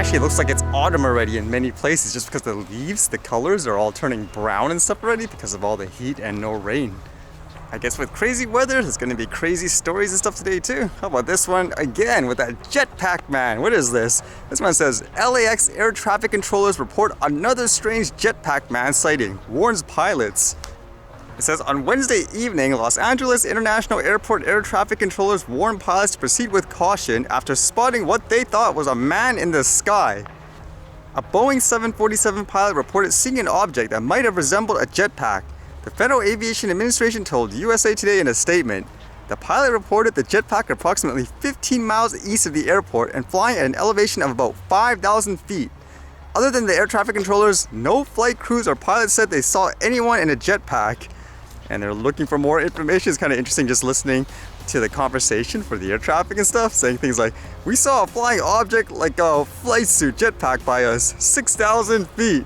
Actually, it looks like it's autumn already in many places just because the leaves, the colors are all turning brown and stuff already because of all the heat and no rain. I guess with crazy weather, there's going to be crazy stories and stuff today too. How about this one again with that Jetpack man? What is this? This one says, LAX air traffic controllers report another strange Jetpack man sighting, warns pilots. It says, on Wednesday evening, Los Angeles International Airport air traffic controllers warned pilots to proceed with caution after spotting what they thought was a man in the sky. A Boeing 747 pilot reported seeing an object that might have resembled a jetpack. The Federal Aviation Administration told USA Today in a statement. The pilot reported the jetpack approximately 15 miles east of the airport and flying at an elevation of about 5,000 feet. Other than the air traffic controllers, no flight crews or pilots said they saw anyone in a jetpack. And they're looking for more information. It's kind of interesting just listening to the conversation for the air traffic and stuff, saying things like, we saw a flying object like a flight suit jetpack by us, 6,000 feet.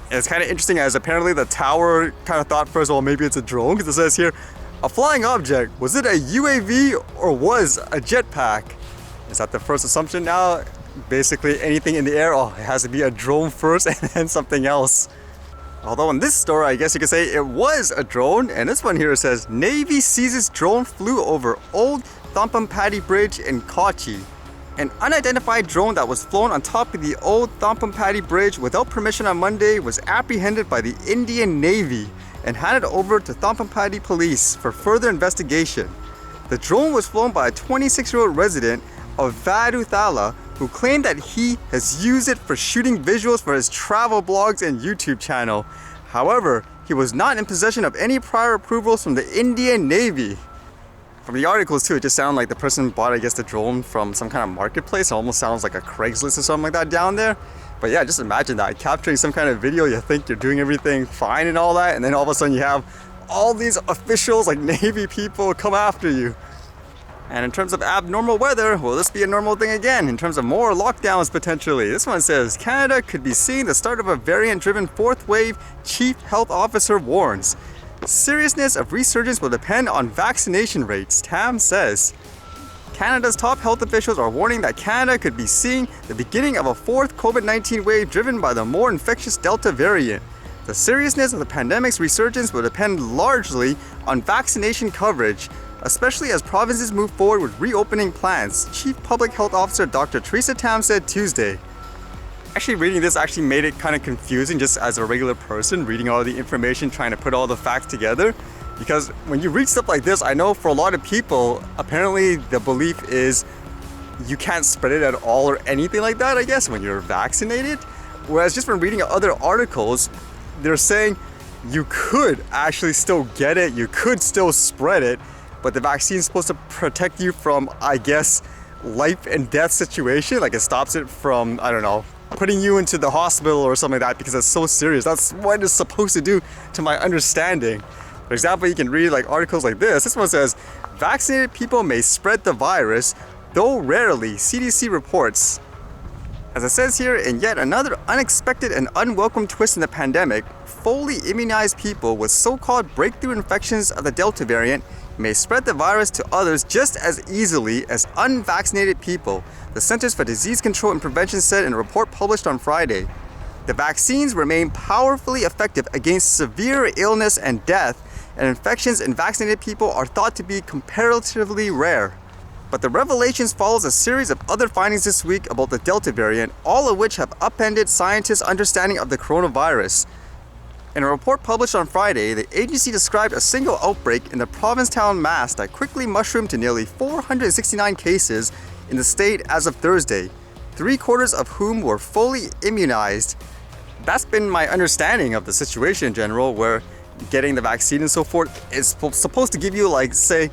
And it's kind of interesting as apparently the tower kind of thought first, well, maybe it's a drone, because it says here, a flying object, was it a UAV or was a jetpack? Is that the first assumption now? Basically anything in the air, oh, it has to be a drone first and then something else. Although in this story, I guess you could say it was a drone, and this one here says, Navy seizes drone flew over old Thampampati Bridge in Kochi. An unidentified drone that was flown on top of the old Thampampati Bridge without permission on Monday was apprehended by the Indian Navy and handed over to Thampampati police for further investigation. The drone was flown by a 26-year-old resident of Vaduthala who claimed that he has used it for shooting visuals for his travel blogs and YouTube channel. However, he was not in possession of any prior approvals from the Indian Navy. From the articles too, it just sounded like the person bought, I guess, the drone from some kind of marketplace. It almost sounds like a Craigslist or something like that down there. But yeah, just imagine that, capturing some kind of video, you think you're doing everything fine and all that, and then all of a sudden you have all these officials, like Navy people, come after you. And in terms of abnormal weather, will this be a normal thing again? In terms of more lockdowns potentially. This one says, Canada could be seeing the start of a variant-driven fourth wave, Chief Health Officer warns. Seriousness of resurgence will depend on vaccination rates, Tam says. Canada's top health officials are warning that Canada could be seeing the beginning of a fourth COVID-19 wave driven by the more infectious Delta variant. The seriousness of the pandemic's resurgence will depend largely on vaccination coverage, especially as provinces move forward with reopening plans, Chief Public Health Officer Dr. Teresa Tam said Tuesday. Actually, reading this actually made it kind of confusing just as a regular person, reading all the information, trying to put all the facts together. Because when you read stuff like this, I know for a lot of people, apparently the belief is you can't spread it at all or anything like that, I guess, when you're vaccinated. Whereas just from reading other articles, they're saying you could actually still get it, you could still spread it, but the vaccine is supposed to protect you from, I guess, life and death situation. Like it stops it from, I don't know, putting you into the hospital or something like that because it's so serious. That's what it's supposed to do, to my understanding. For example, you can read like articles like this. This one says, vaccinated people may spread the virus, though rarely, CDC reports. As it says here, in yet another unexpected and unwelcome twist in the pandemic, fully immunized people with so-called breakthrough infections of the Delta variant may spread the virus to others just as easily as unvaccinated people, the Centers for Disease Control and Prevention said in a report published on Friday. The vaccines remain powerfully effective against severe illness and death, and infections in vaccinated people are thought to be comparatively rare. But the revelations follows a series of other findings this week about the Delta variant, all of which have upended scientists' understanding of the coronavirus. In a report published on Friday, the agency described a single outbreak in the Provincetown, Mass that quickly mushroomed to nearly 469 cases in the state as of Thursday, 3/4 of whom were fully immunized. That's been my understanding of the situation in general, where getting the vaccine and so forth is supposed to give you, like, say,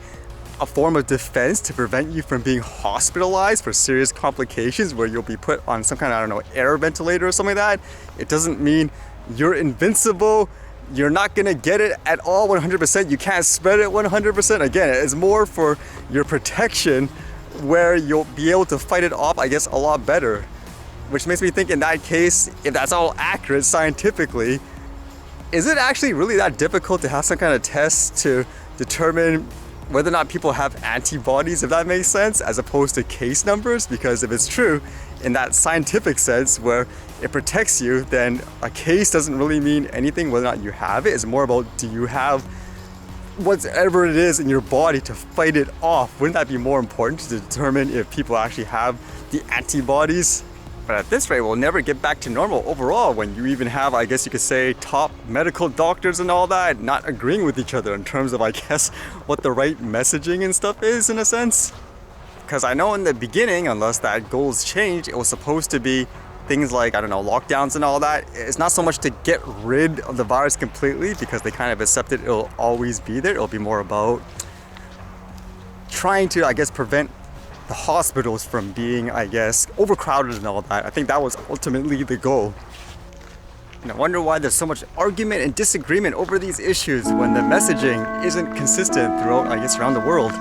a form of defense to prevent you from being hospitalized for serious complications where you'll be put on some kind of, I don't know, air ventilator or something like that. It doesn't mean you're invincible, you're not gonna get it at all 100%, you can't spread it 100%. Again, it's more for your protection where you'll be able to fight it off, I guess, a lot better. Which makes me think in that case, if that's all accurate scientifically, is it actually really that difficult to have some kind of test to determine whether or not people have antibodies, if that makes sense, as opposed to case numbers? Because if it's true, in that scientific sense where it protects you, then a case doesn't really mean anything whether or not you have it. It's more about, do you have whatever it is in your body to fight it off? Wouldn't that be more important to determine if people actually have the antibodies? But at this rate, we'll never get back to normal overall when you even have, I guess you could say, top medical doctors and all that not agreeing with each other in terms of, I guess, what the right messaging and stuff is in a sense. Because I know in the beginning, unless that goals changed, it was supposed to be things like, I don't know, lockdowns and all that. It's not so much to get rid of the virus completely because they kind of accepted it'll always be there. It'll be more about trying to, I guess, prevent the hospitals from being, I guess, overcrowded and all that. I think that was ultimately the goal. And I wonder why there's so much argument and disagreement over these issues when the messaging isn't consistent throughout, I guess, around the world.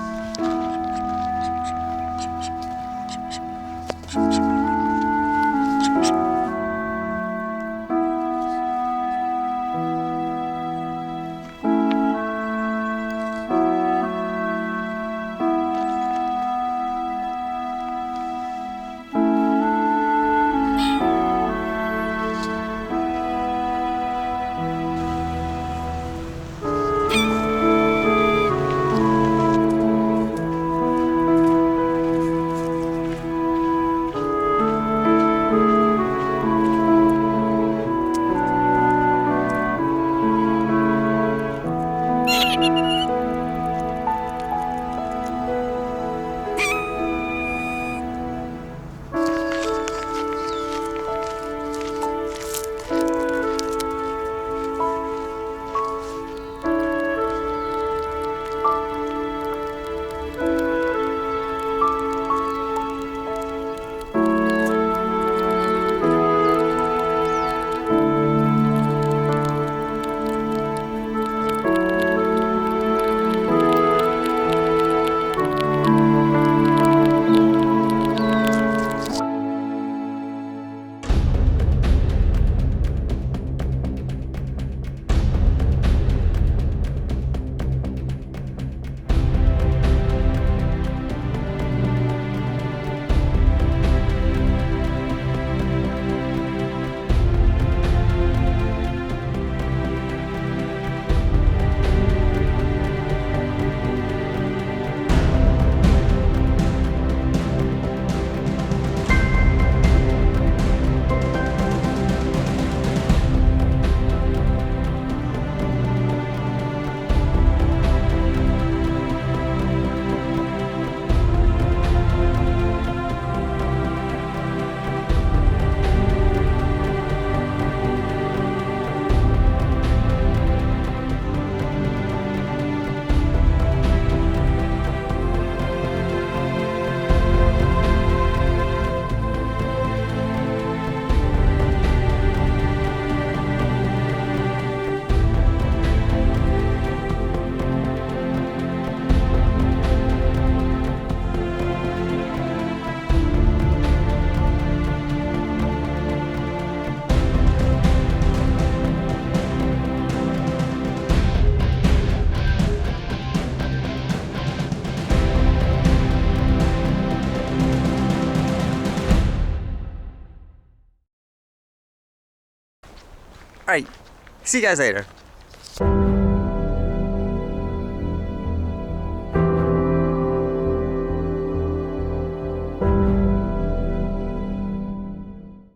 Alright, see you guys later.